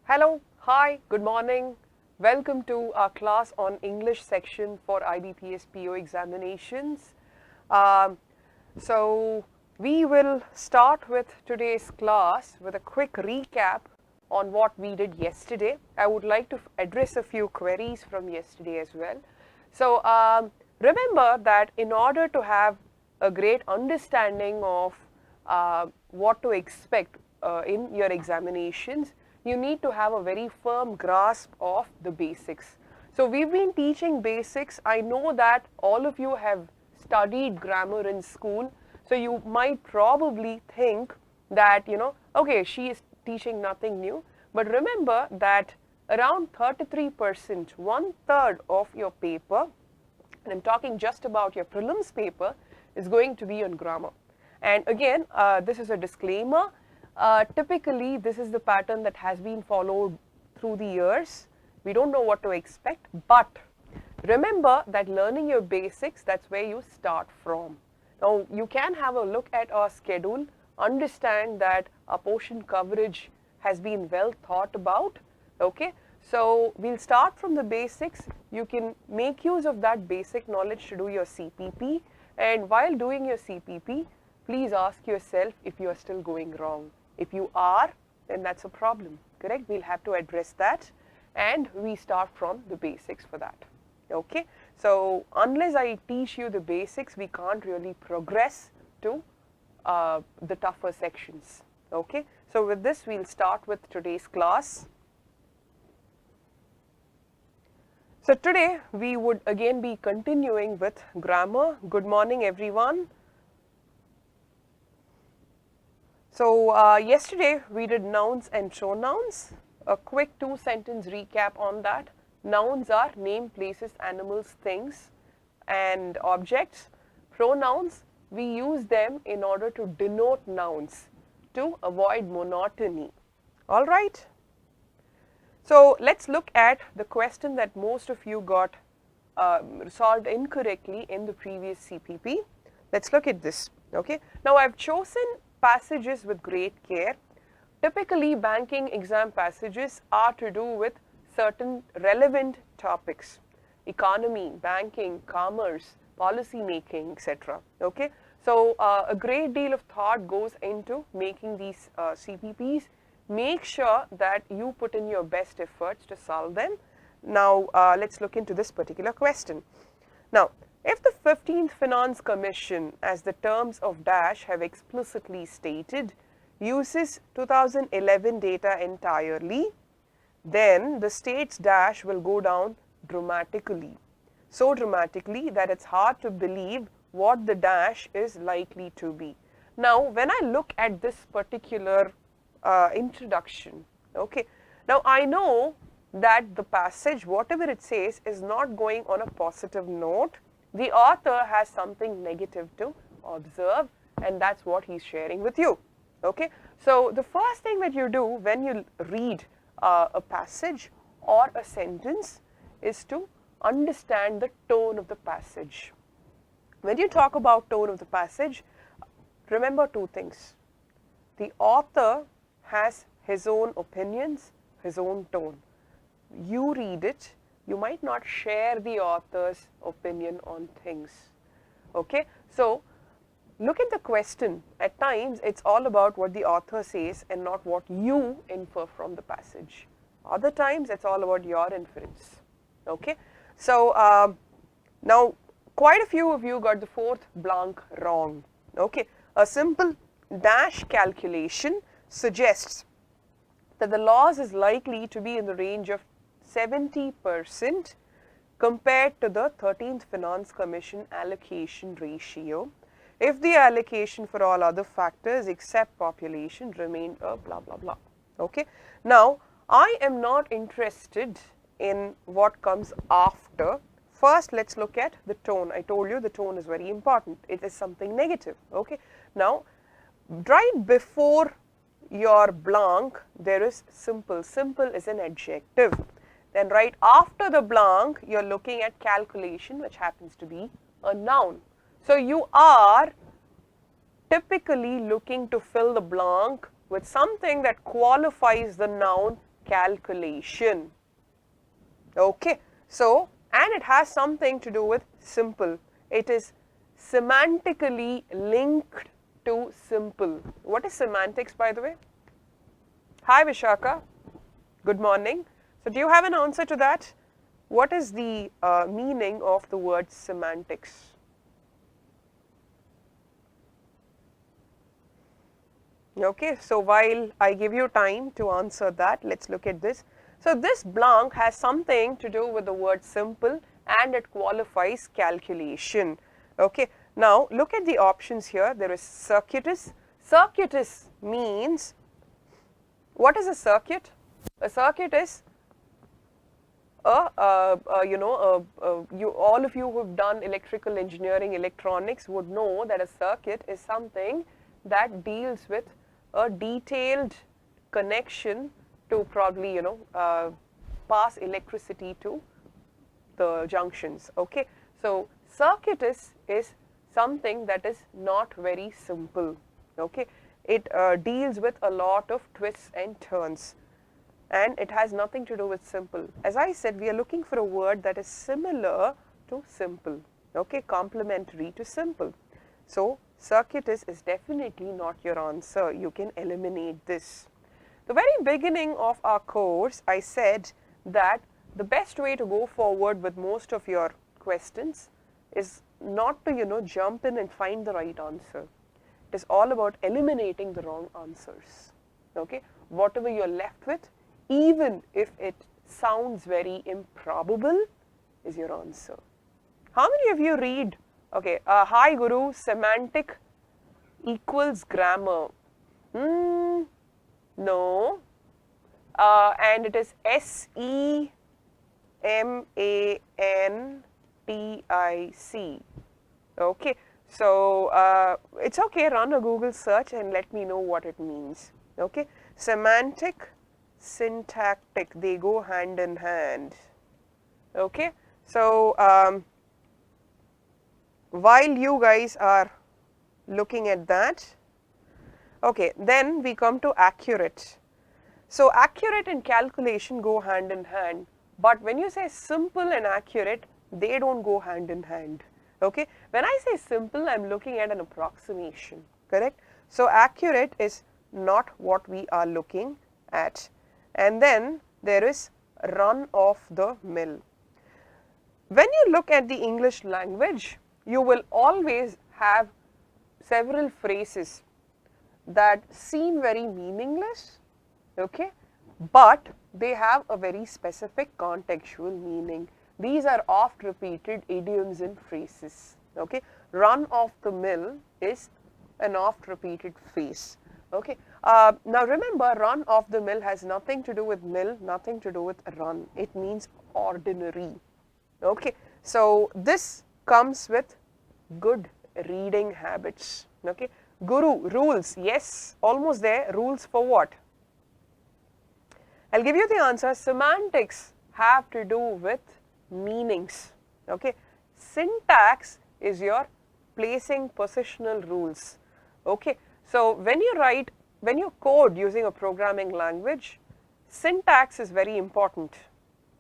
Hello, hi, good morning. Welcome to our class on English section for IBPS PO examinations. So we will start with today's class with a quick recap on what we did yesterday. I would like to address a few queries from yesterday as well. So remember that in order to have a great understanding of what to expect in your examinations, you need to have a very firm grasp of the basics. So we've been teaching basics. I know that all of you have studied grammar in school, so you might probably think that, okay, she is teaching nothing new. But remember that around 33%, 1/3 of your paper, and I'm talking just about your prelims paper, is going to be on grammar. And again, this is a disclaimer. Typically, this is the pattern that has been followed through the years. We don't know what to expect, but remember that learning your basics, that's where you start from. Now, you can have a look at our schedule, understand that our portion coverage has been well thought about, okay? So, we'll start from the basics. You can make use of that basic knowledge to do your CPP, and while doing your CPP, please ask yourself if you are still going wrong. If you are, then that's a problem, correct? We'll have to address that, and we start from the basics for that, okay? So unless I teach you the basics, we can't really progress to the tougher sections, okay? So with this, we'll start with today's class. So today, we would again be continuing with grammar. Good morning, everyone. So yesterday we did nouns and pronouns. A quick 2-sentence recap on that. Nouns are name, places, animals, things, and objects. Pronouns, we use them in order to denote nouns to avoid monotony. All right? So let's look at the question that most of you got solved incorrectly in the previous CPP. Let's look at this. Okay. Now I've chosen passages with great care. Typically, banking exam passages are to do with certain relevant topics: economy, banking, commerce, policy making, etc. Okay. So a great deal of thought goes into making these CPPs. Make sure that you put in your best efforts to solve them. Now, let's look into this particular question. Now, if the 15th Finance Commission, as the terms of dash have explicitly stated, uses 2011 data entirely, then the state's dash will go down dramatically. So dramatically that it's hard to believe what the dash is likely to be. Now, when I look at this particular introduction, okay, now I know that the passage, whatever it says, is not going on a positive note. The author has something negative to observe, and that's what he's sharing with you, okay? So the first thing that you do when you read a passage or a sentence is to understand the tone of the passage. When you talk about tone of the passage, remember two things. The author has his own opinions, his own tone. You read it, you might not share the author's opinion on things, okay? So look at the question. At times, it's all about what the author says and not what you infer from the passage. Other times, it's all about your inference, okay? So now, quite a few of you got the fourth blank wrong, okay? A simple dash calculation suggests that the loss is likely to be in the range of 70% compared to the 13th Finance Commission allocation ratio if the allocation for all other factors except population remained a blah blah blah. Okay. Now, I am not interested in what comes after. First, let's look at the tone. I told you the tone is very important. It is something negative. Okay. Now, right before your blank, there is simple. Simple is an adjective. Then right after the blank, you're looking at calculation, which happens to be a noun. So you are typically looking to fill the blank with something that qualifies the noun calculation. Okay, so and it has something to do with simple. It is semantically linked to simple. What is semantics, by the way? Hi Vishaka, good morning. So do you have an answer to that? What is the meaning of the word semantics? Okay, so while I give you time to answer that, let's look at this. So this blank has something to do with the word simple and it qualifies calculation. Okay, now look at the options here. There is circuitous. Circuitous means, what is a circuit? A circuit is all of you who have done electrical engineering, electronics would know that a circuit is something that deals with a detailed connection to probably, pass electricity to the junctions. Okay, so circuitous is something that is not very simple. Okay, it deals with a lot of twists and turns. And it has nothing to do with simple. As I said, we are looking for a word that is similar to simple, okay, complementary to simple. So circuitous is definitely not your answer. You can eliminate this. The very beginning of our course, I said that the best way to go forward with most of your questions is not to, jump in and find the right answer. It is all about eliminating the wrong answers. Okay, whatever you're left with, even if it sounds very improbable, is your answer. How many of you read, okay, hi Guru, semantic equals grammar? No. And it is semantic. Okay, so it's okay, run a Google search and let me know what it means. Okay, semantic, syntactic, they go hand in hand. Okay, so while you guys are looking at that, okay, then we come to accurate. So accurate and calculation go hand in hand, but when you say simple and accurate, they don't go hand in hand. Okay, when I say simple, I'm looking at an approximation, correct? So accurate is not what we are looking at. And then there is run of the mill. When you look at the English language, you will always have several phrases that seem very meaningless, okay, but they have a very specific contextual meaning. These are oft repeated idioms and phrases. Okay, run of the mill is an oft repeated phrase. Okay, now remember, run of the mill has nothing to do with mill, nothing to do with run. It means ordinary. Okay, so this comes with good reading habits. Okay, Guru, rules, yes, almost there. Rules for what? I'll give you the answer. Semantics have to do with meanings. Okay, syntax is your placing positional rules. Okay, so when you code using a programming language, syntax is very important.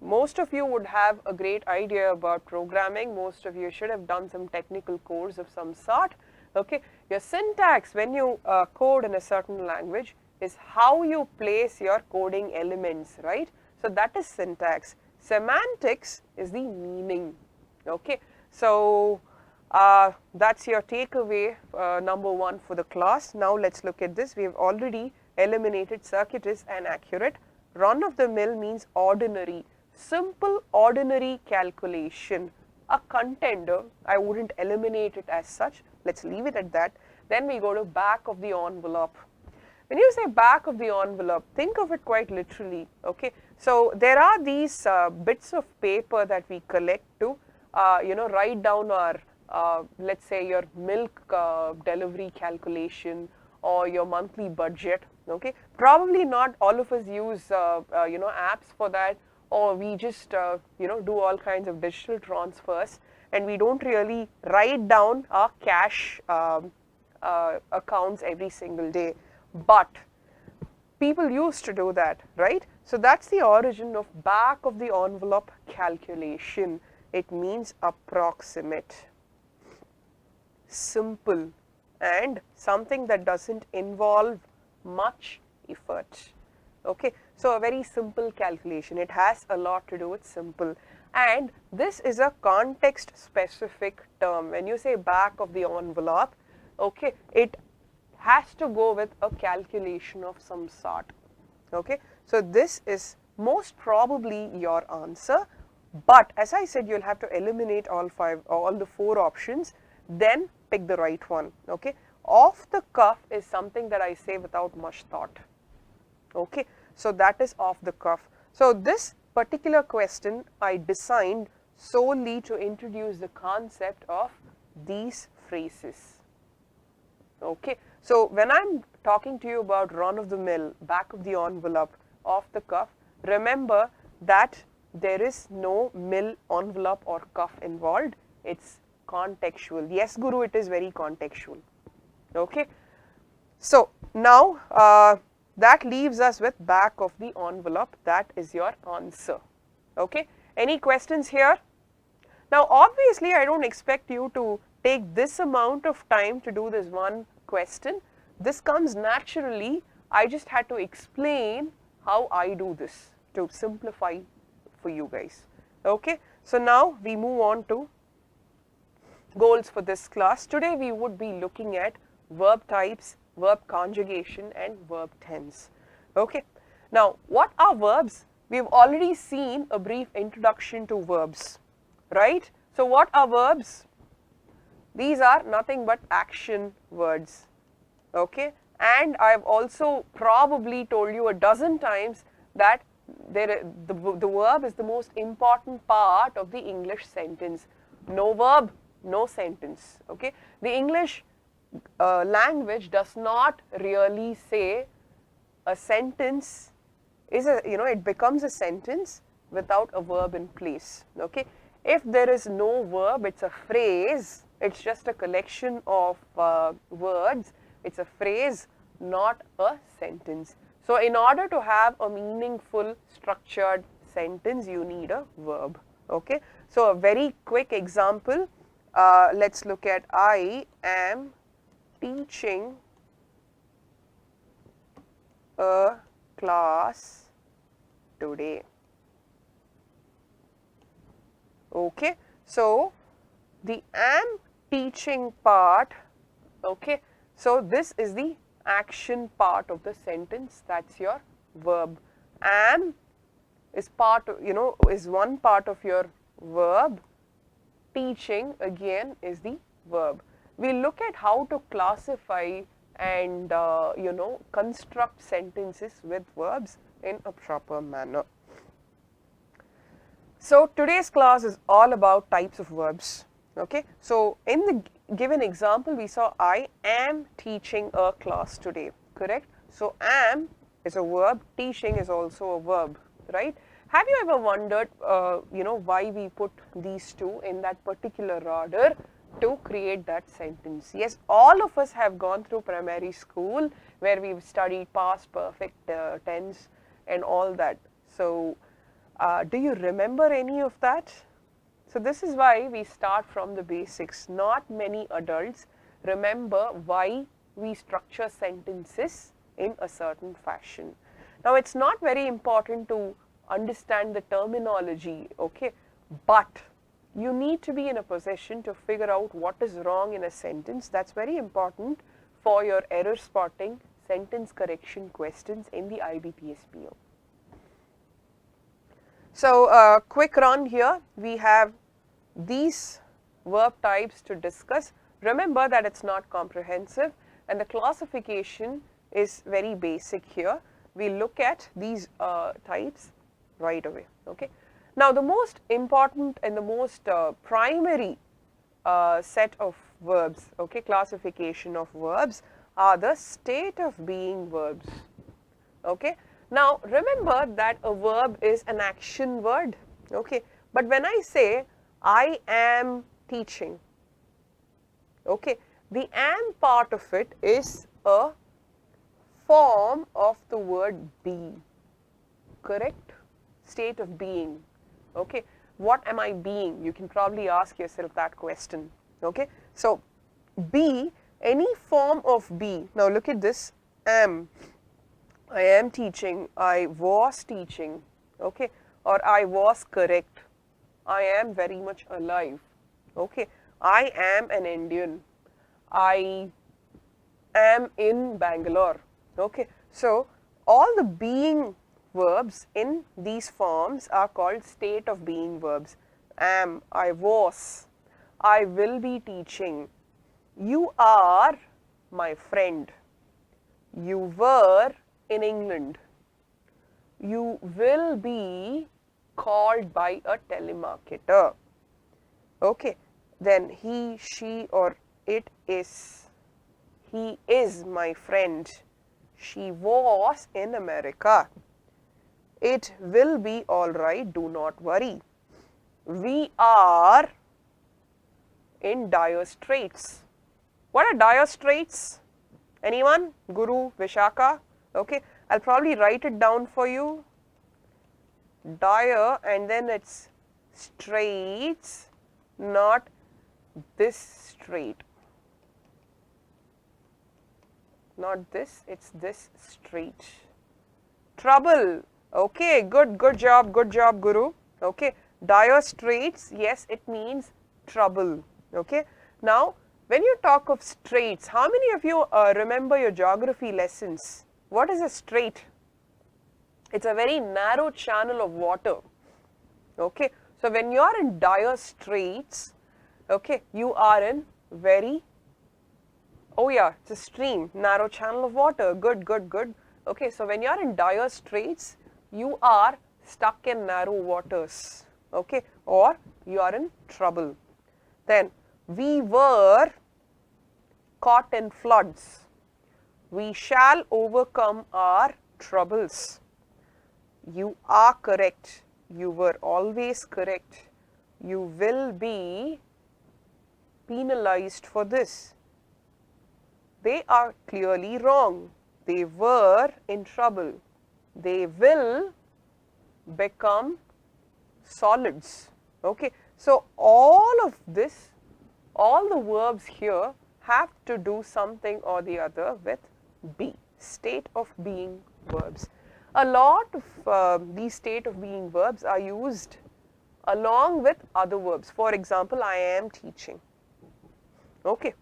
Most of you would have a great idea about programming. Most of you should have done some technical course of some sort. Okay, your syntax when you code in a certain language is how you place your coding elements, right? So that is syntax. Semantics is the meaning. Okay, so that's your takeaway number one for the class. Now let's look at this. We have already eliminated circuitous and accurate. Run of the mill means ordinary, simple ordinary calculation. A contender, I wouldn't eliminate it as such. Let's leave it at that. Then we go to back of the envelope. When you say back of the envelope, think of it quite literally. Okay, so there are these bits of paper that we collect to, write down our, let's say your milk delivery calculation or your monthly budget. Okay, probably not all of us use, apps for that, or we just, do all kinds of digital transfers, and we don't really write down our cash accounts every single day. But people used to do that, right? So that's the origin of back of the envelope calculation. It means approximate, simple, and something that doesn't involve much effort. Okay, so a very simple calculation. It has a lot to do with simple, and this is a context specific term. When you say back of the envelope, okay, it has to go with a calculation of some sort. Okay, so this is most probably your answer, but as I said, you'll have to eliminate all the four options, then pick the right one. Okay, off the cuff is something that I say without much thought. Okay, so that is off the cuff. So this particular question I designed solely to introduce the concept of these phrases. Okay, so when I'm talking to you about run of the mill, back of the envelope, off the cuff, remember that there is no mill, envelope or cuff involved. It's contextual. Yes, Guru, it is very contextual. Okay, so now that leaves us with back of the envelope. That is your answer. Okay, any questions here? Now obviously I don't expect you to take this amount of time to do this one question. This comes naturally. I just had to explain how I do this to simplify for you guys. Okay, so now we move on to goals for this class. Today we would be looking at verb types, verb conjugation and verb tense. Okay, now what are verbs? We've already seen a brief introduction to verbs, right? So what are verbs? These are nothing but action words. Okay, and I've also probably told you a dozen times that the verb is the most important part of the English sentence. No verb, no sentence. Okay, the English language does not really say a sentence is a, it becomes a sentence without a verb in place. Okay, if there is no verb, it's a phrase. It's just a collection of words. It's a phrase, not a sentence. So in order to have a meaningful structured sentence, you need a verb. Okay, so a very quick example, let's look at I am teaching a class today. Okay, so the am teaching part, okay, so this is the action part of the sentence. That's your verb. Am is part of, is one part of your verb. Teaching again is the verb. We look at how to classify and construct sentences with verbs in a proper manner. So today's class is all about types of verbs. Okay, so in the given example, we saw I am teaching a class today, correct? So am is a verb, teaching is also a verb, right? Have you ever wondered, why we put these two in that particular order to create that sentence? Yes, all of us have gone through primary school where we've studied past perfect tense and all that. So do you remember any of that? So this is why we start from the basics. Not many adults remember why we structure sentences in a certain fashion. Now it's not very important to understand the terminology, okay, but you need to be in a position to figure out what is wrong in a sentence. That's very important for your error spotting sentence correction questions in the IBPS PO. So quick run here, we have these verb types to discuss. Remember that it's not comprehensive and the classification is very basic here. We look at these types right away. Okay. Now the most important and the most primary set of verbs, okay, classification of verbs are the state of being verbs. Okay. Now remember that a verb is an action word. Okay. But when I say I am teaching, okay, the am part of it is a form of the word be. correct state of being. Okay, what am I being? You can probably ask yourself that question. Okay, so be, any form of be. Now look at this, am. I am teaching, I was teaching, okay, or I was correct. I am very much alive. Okay, I am an Indian. I am in Bangalore. Okay, so all the being verbs in these forms are called state of being verbs. Am, I was, I will be teaching. You are my friend. You were in England. You will be called by a telemarketer. Okay, then he, she, or it is. He is my friend. She was in America. It will be all right, do not worry. We are in dire straits. What are dire straits? Anyone? Guru, Vishaka? Okay, I'll probably write it down for you. Dire, and then it's straits, not this straight. Not this, it's this straight. Trouble. Okay, good job, Guru. Okay, dire straits, yes, it means trouble. Okay, now when you talk of straits, how many of you remember your geography lessons? What is a strait? It's a very narrow channel of water. Okay, so when you are in dire straits, okay, you are in very, oh yeah, it's a stream, narrow channel of water. Good. Okay, so when you are in dire straits, you are stuck in narrow waters. Okay, or you are in trouble. Then, we were caught in floods. We shall overcome our troubles. You are correct. You were always correct. You will be penalized for this. They are clearly wrong. They were in trouble. They will become solids. Okay, so all of this, all the verbs here have to do something or the other with be, state of being verbs. A lot of these state of being verbs are used along with other verbs. For example, I am teaching. Okay.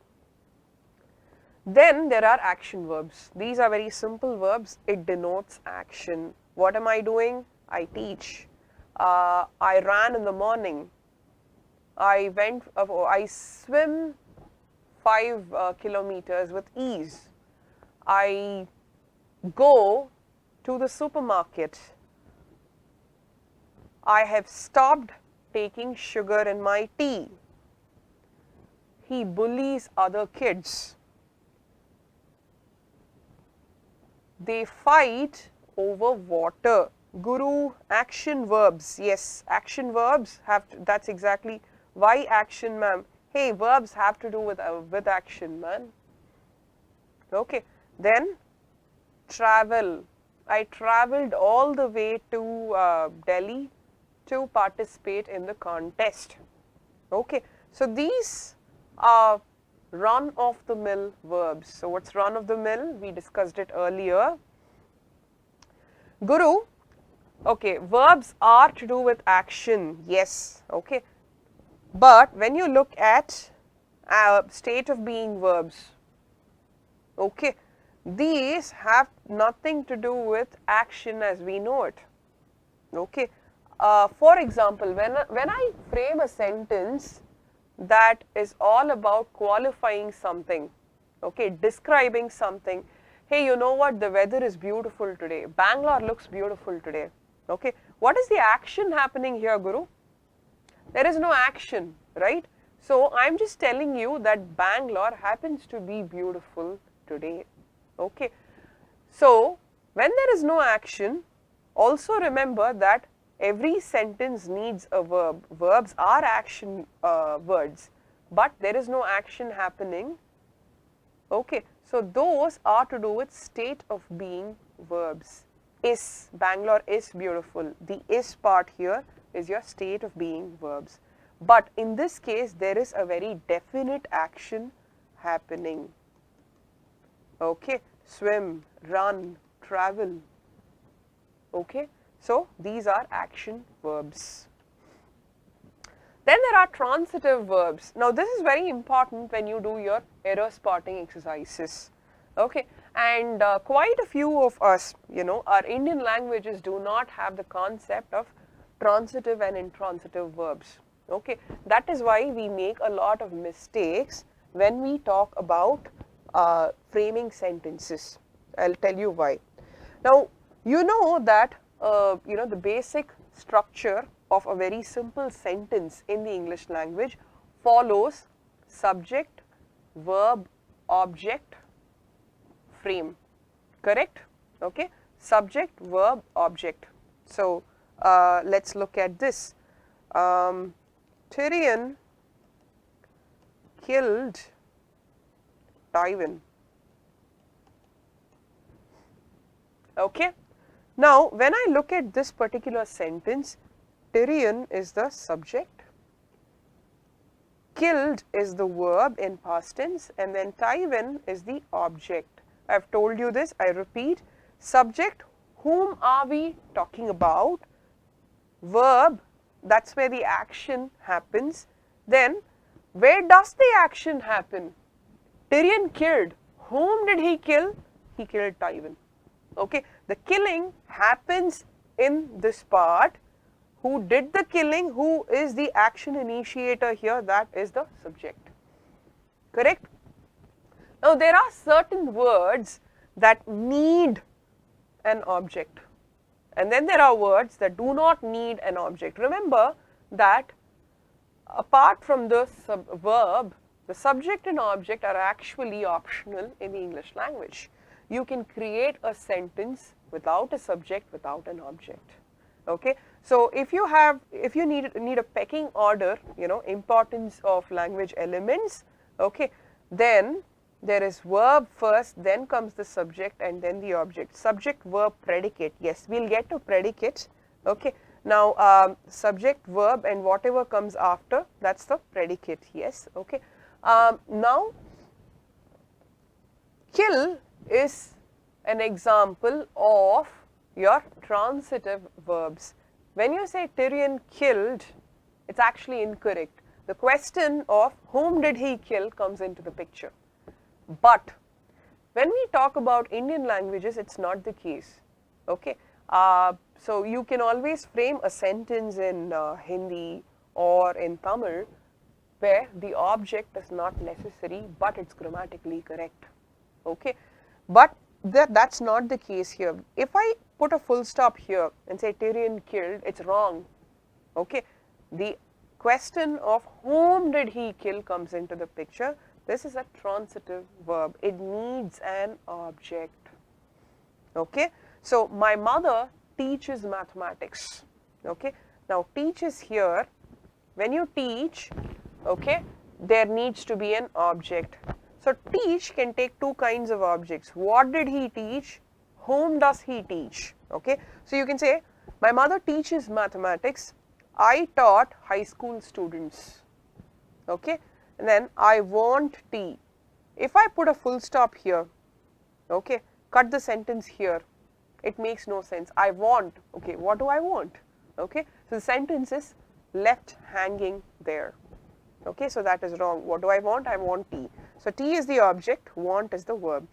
Then there are action verbs. These are very simple verbs. It denotes action. What am I doing? I teach. I ran in the morning. I swim 5 kilometers with ease. I go to the supermarket. I have stopped taking sugar in my tea. He bullies other kids. They fight over water. Guru, action verbs. Yes, action verbs have to, that's exactly why action, ma'am. Hey, verbs have to do with action, man. Okay, then travel. I traveled all the way to Delhi to participate in the contest. Okay, so these are run-of-the-mill verbs. So what's run-of-the-mill? We discussed it earlier. Guru, okay, verbs are to do with action, yes, okay. But when you look at state of being verbs, okay, these have nothing to do with action as we know it. Okay, for example, when I frame a sentence that is all about qualifying something, okay, describing something. Hey, you know what? The weather is beautiful today. Bangalore looks beautiful today. Okay, what is the action happening here, Guru? There is no action, right? So I'm just telling you that Bangalore happens to be beautiful today. Okay, so when there is no action, also remember that every sentence needs a verb. Verbs are action words, but there is no action happening. Okay, so those are to do with state of being verbs. is, Bangalore is beautiful. The is part here is your state of being verbs. But in this case, there is a very definite action happening. Okay, swim, run, travel. Okay, so these are action verbs. Then there are transitive verbs. Now this is very important when you do your error spotting exercises. Okay, and quite a few of us, our Indian languages do not have the concept of transitive and intransitive verbs. Okay, that is why we make a lot of mistakes when we talk about framing sentences. I'll tell you why. Now, you know that the basic structure of a very simple sentence in the English language follows subject, verb, object, frame. Correct? Okay. Subject, verb, object. So let's look at this. Tyrion killed Tywin. Okay. Now, when I look at this particular sentence, Tyrion is the subject, killed is the verb in past tense, and then Tywin is the object. I have told you this, I repeat, subject, whom are we talking about? Verb, that's where the action happens. Then, where does the action happen? Tyrion killed. Whom did he kill? He killed Tywin. Okay, the killing happens in this part. Who did the killing? Who is the action initiator here? That is the subject. Correct? Now, there are certain words that need an object, and then there are words that do not need an object. Remember that apart from the verb, the subject and object are actually optional in the English language. You can create a sentence without a subject, without an object. Okay, so if you need a pecking order, importance of language elements, okay, then there is verb first, then comes the subject, and then the object. Subject, verb, predicate. Yes, we'll get to predicate. Okay, now subject, verb, and whatever comes after, that's the predicate. Yes, okay. Now, kill is an example of your transitive verbs. When you say Tyrion killed, it's actually incorrect. The question of whom did he kill comes into the picture. But when we talk about Indian languages, it's not the case. Okay, so you can always frame a sentence in Hindi or in Tamil where the object is not necessary, but it's grammatically correct. Okay, but that's not the case here. If I put a full stop here and say Tyrion killed, it's wrong. Okay, the question of whom did he kill comes into the picture. This is a transitive verb. It needs an object. Okay, so my mother teaches mathematics. Okay, now teaches here, when you teach, okay, there needs to be an object. So teach can take two kinds of objects. What did he teach? Whom does he teach? Okay, so you can say my mother teaches mathematics. I taught high school students. Okay, and then I want tea. If I put a full stop here, okay, cut the sentence here, it makes no sense. I want, okay, what do I want? Okay, so the sentence is left hanging there. Okay, so that is wrong. What do I want? I want tea. So tea is the object, want is the verb.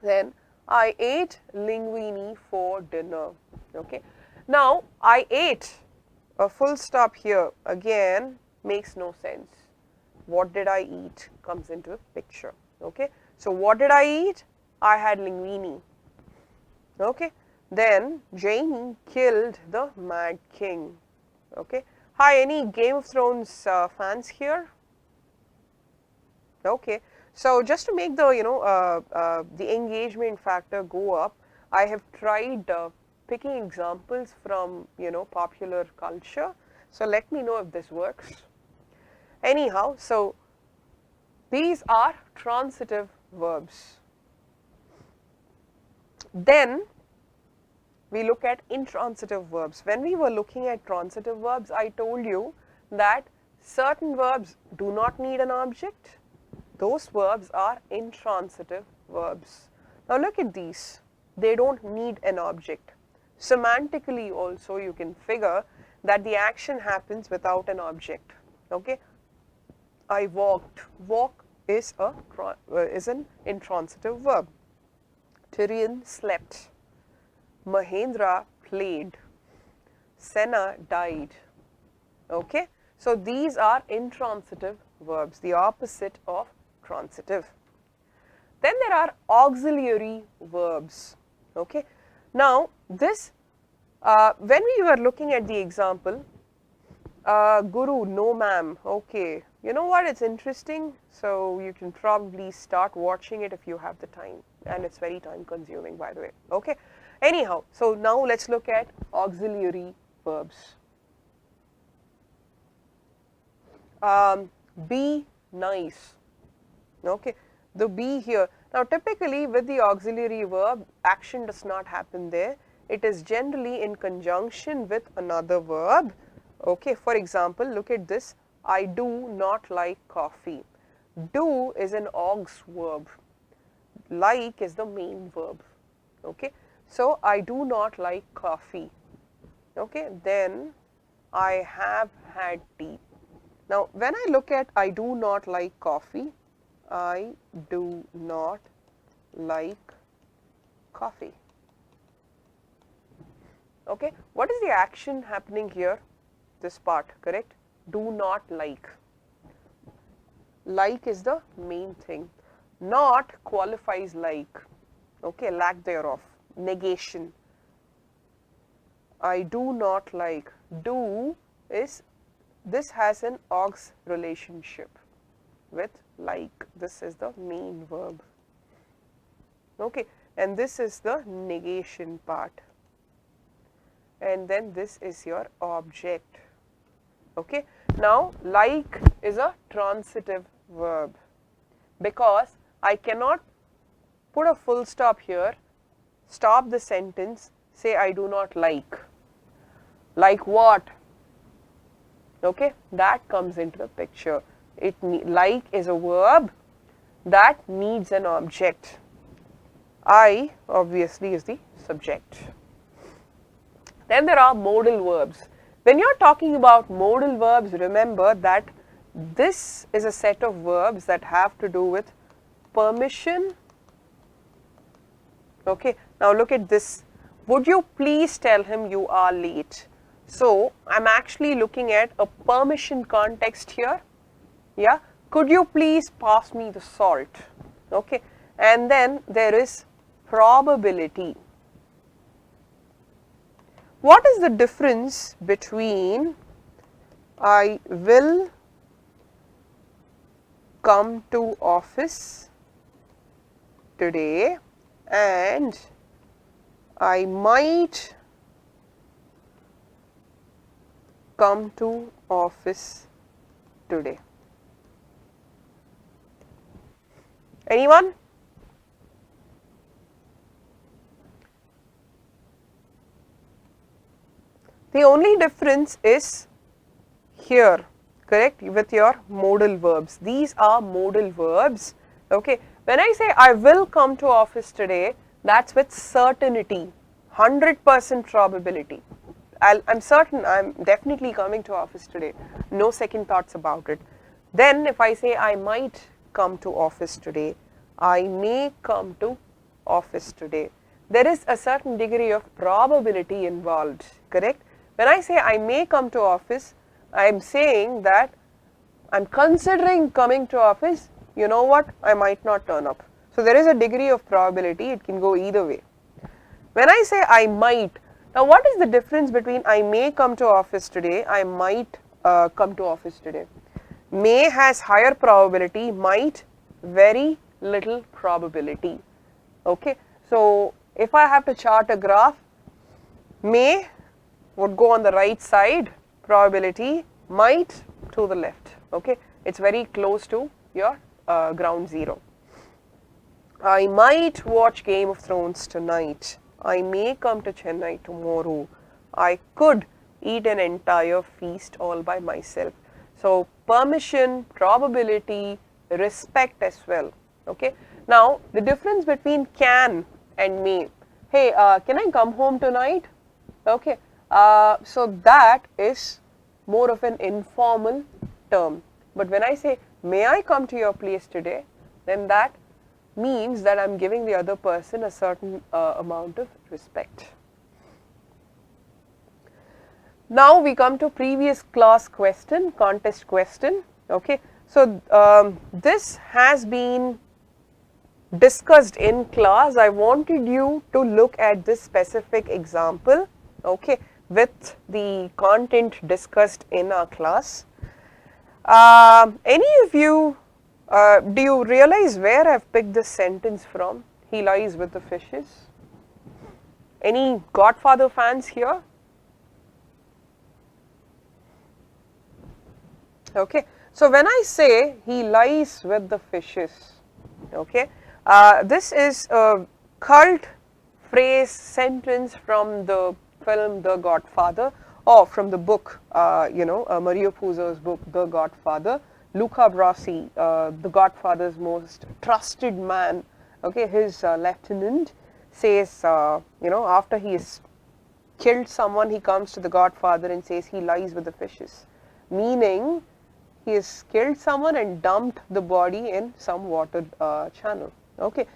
Then I ate linguine for dinner. Okay, now I ate, a full stop here again makes no sense. What did I eat comes into the picture. Okay, so what did I eat? I had linguine. Okay, then Janie killed the Mad King. Okay, hi, any Game of Thrones fans here? Okay, so just to make the the engagement factor go up, I have tried picking examples from popular culture. So let me know if this works. Anyhow, so these are transitive verbs. Then we look at intransitive verbs. When we were looking at transitive verbs, I told you that certain verbs do not need an object. Those verbs are intransitive verbs. Now look at these. They don't need an object. Semantically also you can figure that the action happens without an object. Okay? I walked. Walk is an intransitive verb. Tyrion slept. Mahendra played. Senna died. Okay? So these are intransitive verbs, the opposite of transitive. Then there are auxiliary verbs. Okay? Now this, when we were looking at the example, Guru, no ma'am, okay, you know what, it's interesting, so you can probably start watching it if you have the time, and it's very time consuming, by the way. Okay? Anyhow, so now let's look at auxiliary verbs. Be nice. Okay, the be here. Now typically with the auxiliary verb, action does not happen there. It is generally in conjunction with another verb. Okay, for example, look at this. I do not like coffee. Do is an aux verb. Like is the main verb. Okay, so I do not like coffee. Okay, then I have had tea. Now when I look at I do not like coffee, I do not like coffee. Okay, what is the action happening here? This part, correct? Do not like. Like is the main thing. Not qualifies like. Okay, lack thereof. Negation. I do not like. Do is, this has an aux relationship with like. This is the main verb. Okay, and this is the negation part. And then this is your object. Okay, now like is a transitive verb because I cannot put a full stop here, stop the sentence, say I do not like. Like what? Okay, that comes into the picture. Like is a verb that needs an object. I obviously is the subject. Then there are modal verbs. When you are talking about modal verbs, remember that this is a set of verbs that have to do with permission. Okay, now look at this. Would you please tell him you are late? So I am actually looking at a permission context here. Yeah, could you please pass me the salt? Okay, and then there is probability. What is the difference between I will come to office today and I might come to office today? Anyone? The only difference is here, correct, with your modal verbs. These are modal verbs. Okay, when I say I will come to office today, that's with certainty, 100% probability. I'm certain I'm definitely coming to office today, no second thoughts about it. Then if I say I might come to office today, I may come to office today, there is a certain degree of probability involved, correct? When I say I may come to office, I am saying that I am considering coming to office, you know what, I might not turn up. So there is a degree of probability, it can go either way. When I say I might, now what is the difference between I may come to office today, I might come to office today? May has higher probability, might very little probability. Okay, so if I have to chart a graph, may would go on the right side, probability, might to the left. Okay, it's very close to your ground zero. I might watch Game of Thrones tonight. I may come to Chennai tomorrow. I could eat an entire feast all by myself. So permission, probability, respect as well. Okay. Now the difference between can and may. Hey, can I come home tonight? Okay. So that is more of an informal term. But when I say, may I come to your place today, then that means that I'm giving the other person a certain amount of respect. Now we come to previous class question, contest question. Okay. So this has been discussed in class. I wanted you to look at this specific example, okay, with the content discussed in our class. Any of you, do you realize where I've picked this sentence from? He lies with the fishes. Any Godfather fans here? Okay. So when I say he lies with the fishes, okay, this is a cult phrase sentence from the film The Godfather, or from the book, Mario Puzo's book The Godfather. Luca Brasi, the Godfather's most trusted man, okay, his lieutenant says, after he has killed someone, he comes to the Godfather and says he lies with the fishes, meaning he has killed someone and dumped the body in some water channel. Okay,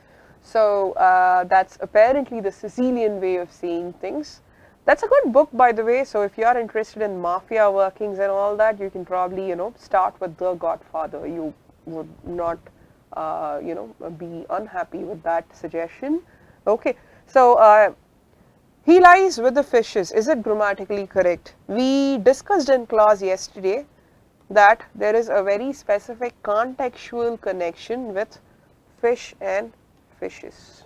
so that's apparently the Sicilian way of seeing things. That's a good book, by the way. So if you are interested in mafia workings and all that, you can probably start with The Godfather. You would not be unhappy with that suggestion. Okay, so he lies with the fishes. Is it grammatically correct? We discussed in class yesterday that there is a very specific contextual connection with fish and fishes.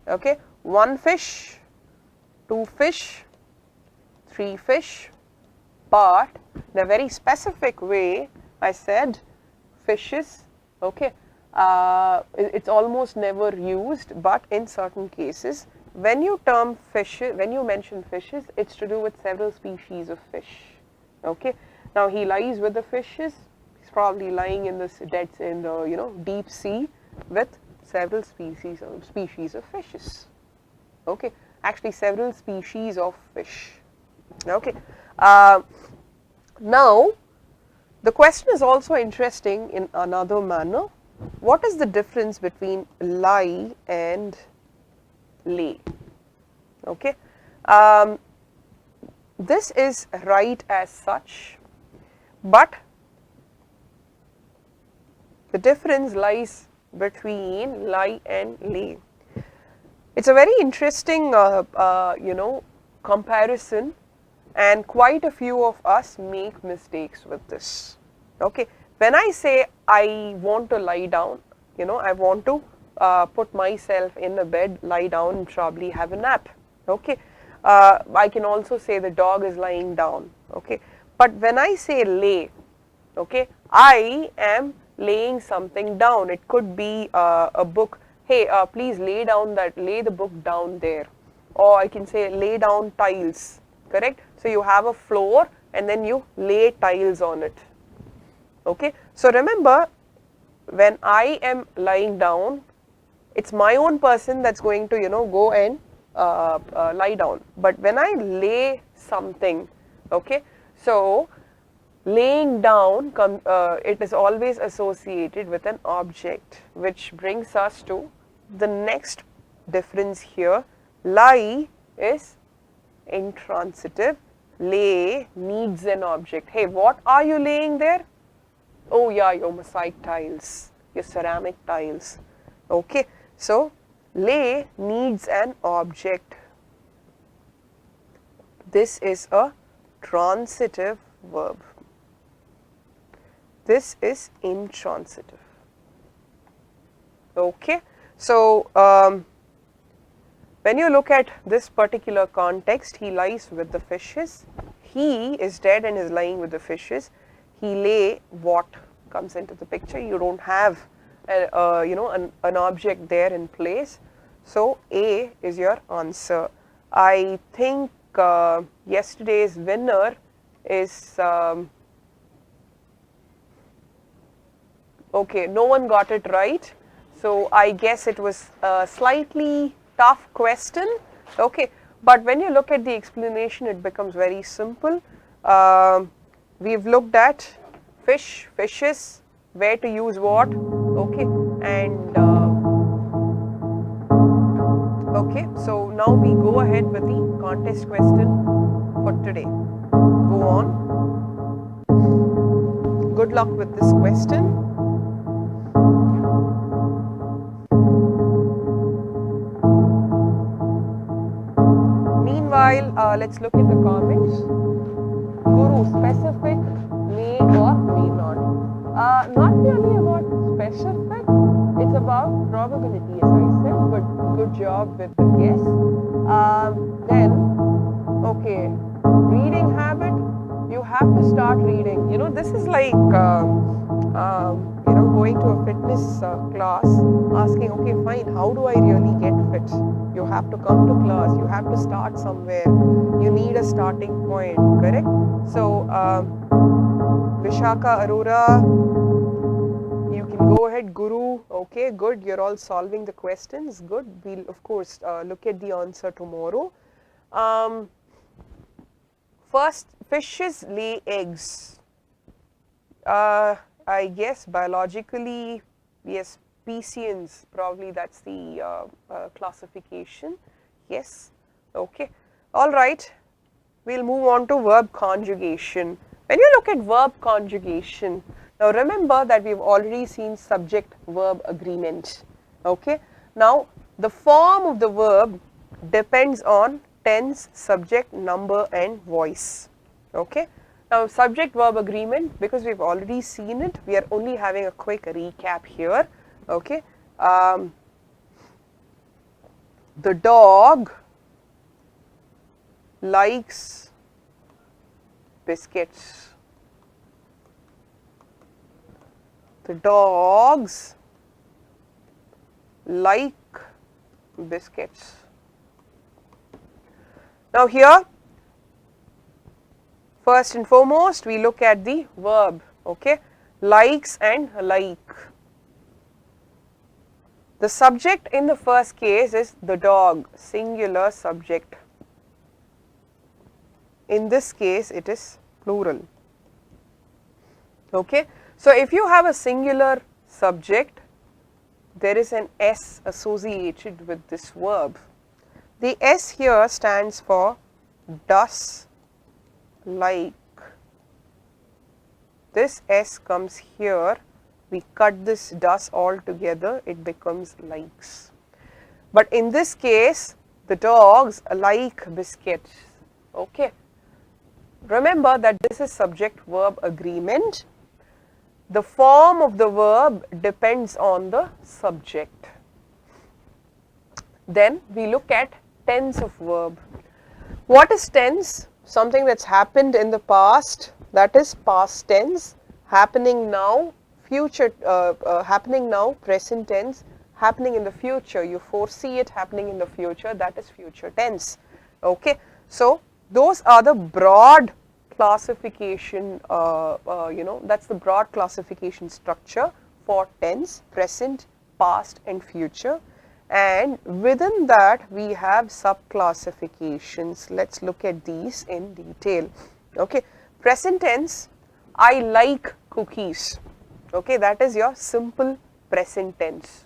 Okay, one fish, two fish, three fish, but in a very specific way I said fishes. Okay, it's almost never used, but in certain cases when you mention fishes, it's to do with several species of fish. Okay, now he lies with the fishes. He's probably lying in the deep sea with several species of fishes. Okay, actually several species of fish. Okay, now the question is also interesting in another manner. What is the difference between lie and lay? Okay, this is right as such, but the difference lies between lie and lay. It's a very interesting comparison, and quite a few of us make mistakes with this. Okay, when I say I want to lie down, I want to put myself in a bed, lie down and probably have a nap. Okay, I can also say the dog is lying down. Okay, but when I say lay, okay, I am laying something down. It could be a book. Hey, please lay the book down there. Or I can say lay down tiles, correct? So you have a floor and then you lay tiles on it. Okay, so remember, when I am lying down, it's my own person that's going to go and lie down. But when I lay something, okay, so laying down it is always associated with an object, which brings us to the next difference here. Lie is intransitive, lay needs an object. Hey, what are you laying there? Oh yeah, your mosaic tiles, your ceramic tiles. Okay, so lay needs an object. This is a transitive verb. This is intransitive. Okay, so when you look at this particular context, he lies with the fishes. He is dead and is lying with the fishes. He lay, what comes into the picture? You don't have an object there in place. So A is your answer. I think yesterday's winner is okay, no one got it right. So I guess it was a slightly tough question. Okay, but when you look at the explanation, it becomes very simple. We've looked at fish, fishes, where to use what, okay, and okay, so now we go ahead with the contest question for today. Go on. Good luck with this question. Meanwhile, let's look at the comments. Guru, specific, may or may not. Not really about specific, it's about probability, as I said, but good job with the guess. Then, okay, reading habit, you have to start reading. You know, this is like, you know, going to a fitness class, asking, okay, fine, how do I really get fit? You have to come to class, you have to start somewhere, you need a starting point, correct? So, Vishaka Arora, you can go ahead. Guru, okay, good, you're all solving the questions, good. We'll of course look at the answer tomorrow. First, fishes lay eggs. I guess biologically, yes, Piscians, probably that's the classification. Yes, okay. All right, we'll move on to verb conjugation. When you look at verb conjugation, now remember that we've already seen subject-verb agreement. Okay. Now, the form of the verb depends on tense, subject, number and voice. Okay. Now, subject-verb agreement, because we've already seen it, we are only having a quick recap here. Okay. The dog likes biscuits. The dogs like biscuits. Now here, first and foremost, we look at the verb, okay, likes and like. The subject in the first case is the dog, singular subject. In this case, it is plural. Okay. So, if you have a singular subject, there is an S associated with this verb. The S here stands for does like. This S comes here, we cut this does all together, it becomes likes. But in this case, the dogs like biscuits. Okay. Remember that this is subject-verb agreement. The form of the verb depends on the subject. Then we look at tense of verb. What is tense? Something that's happened in the past, that is past tense, happening now, future, happening now, present tense, happening in the future. You foresee it happening in the future, that is future tense. Okay. So, those are the broad classification, you know, that's the broad classification structure for tense, present, past and future. And within that, we have sub-classifications. Let's look at these in detail. Okay. Present tense, I like cookies. Okay. That is your simple present tense.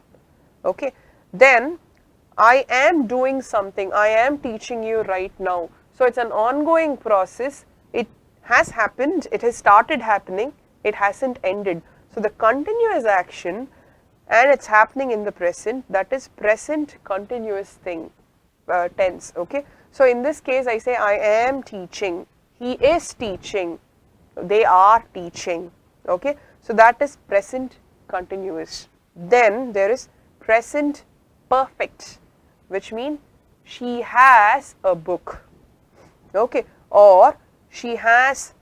Okay. Then, I am doing something. I am teaching you right now. So, it's an ongoing process. It has happened. It has started happening. It hasn't ended. So, the continuous action and it's happening in the present, that is present continuous thing, tense. Okay. So, in this case, I say I am teaching. He is teaching. They are teaching. Okay. So, that is present continuous. Then there is present perfect, which means she has a book. Okay. Or she has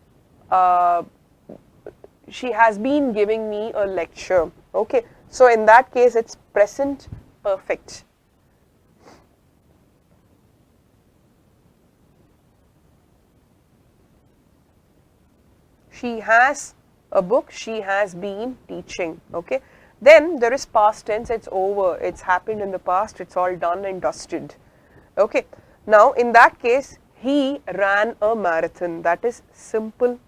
been giving me a lecture. Okay. So, in that case, it's present perfect. She has a book. She has been teaching. Okay. Then there is past tense. It's over. It's happened in the past. It's all done and dusted. Okay. Now, in that case, he ran a marathon. That is simple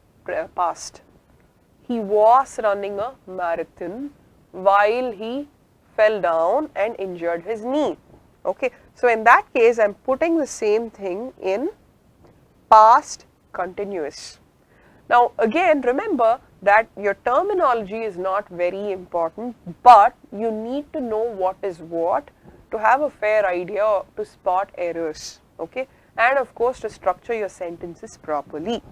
past. He was running a marathon while he fell down and injured his knee. Okay. So, in that case, I am putting the same thing in past continuous. Now, again, remember that your terminology is not very important, but you need to know what is what to have a fair idea to spot errors, okay, and of course to structure your sentences properly.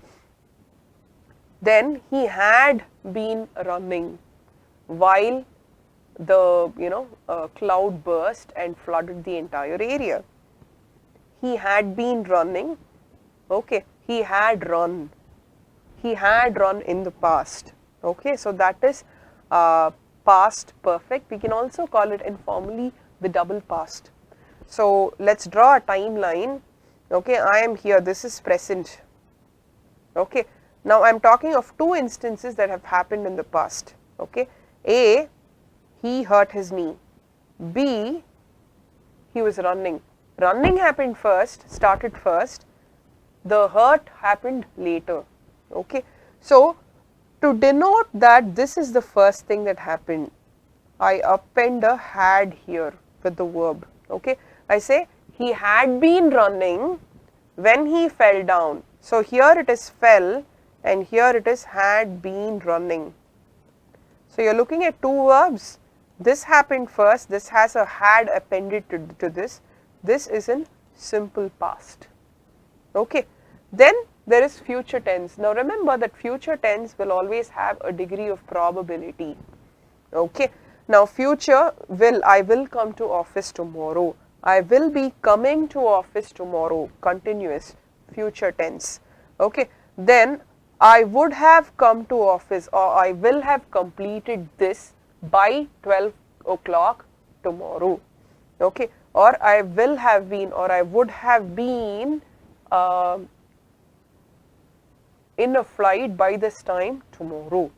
Then he had been running while the cloud burst and flooded the entire area. He had been running, okay, he had run. He had run in the past. Okay, so that is past perfect. We can also call it informally the double past. So let's draw a timeline. Okay, I am here. This is present. Okay, now I am talking of two instances that have happened in the past. Okay, A, he hurt his knee. B, he was running. Running happened first, started first. The hurt happened later. Okay, so to denote that this is the first thing that happened, I append a had here with the verb. Okay, I say he had been running when he fell down. So here it is fell and here it is had been running. So you are looking at two verbs. This happened first, this has a had appended to this. This is in simple past. Okay, then there is future tense. Now remember that future tense will always have a degree of probability. Okay. Now future will, I will come to office tomorrow. I will be coming to office tomorrow. Continuous future tense. Okay. Then I would have come to office, or I will have completed this by 12 o'clock tomorrow. Okay. Or I will have been, or I would have been in a flight by this time tomorrow.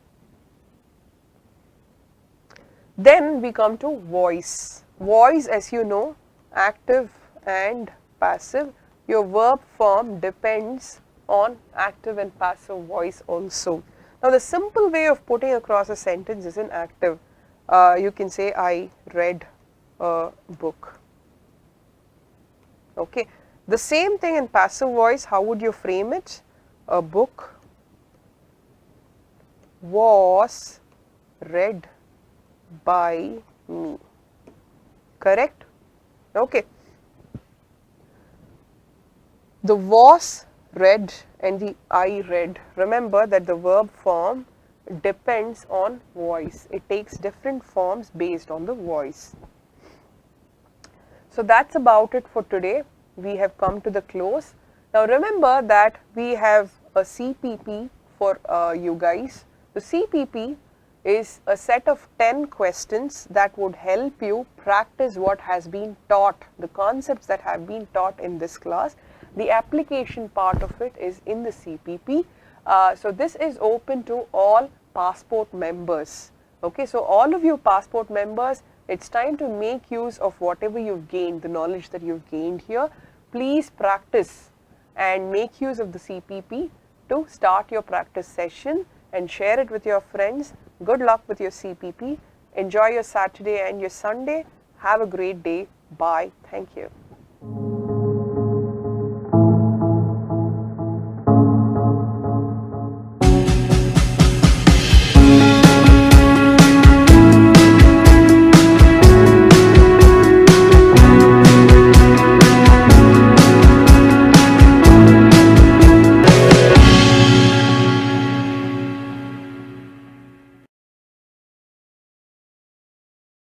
Then we come to voice. Voice, as you know, active and passive. Your verb form depends on active and passive voice also. Now the simple way of putting across a sentence is in active. You can say I read a book. Okay. The same thing in passive voice, how would you frame it? A book was read by me. Correct? Okay. The was read and the I read. Remember that the verb form depends on voice. It takes different forms based on the voice. So that's about it for today. We have come to the close. Now remember that we have a CPP for you guys. The CPP is a set of 10 questions that would help you practice what has been taught, the concepts that have been taught in this class. The application part of it is in the CPP. So this is open to all passport members. Okay, so all of you passport members, it's time to make use of whatever you've gained, the knowledge that you've gained here. Please practice and make use of the CPP to start your practice session and share it with your friends. Good luck with your CPP. Enjoy your Saturday and your Sunday. Have a great day. Bye. Thank you.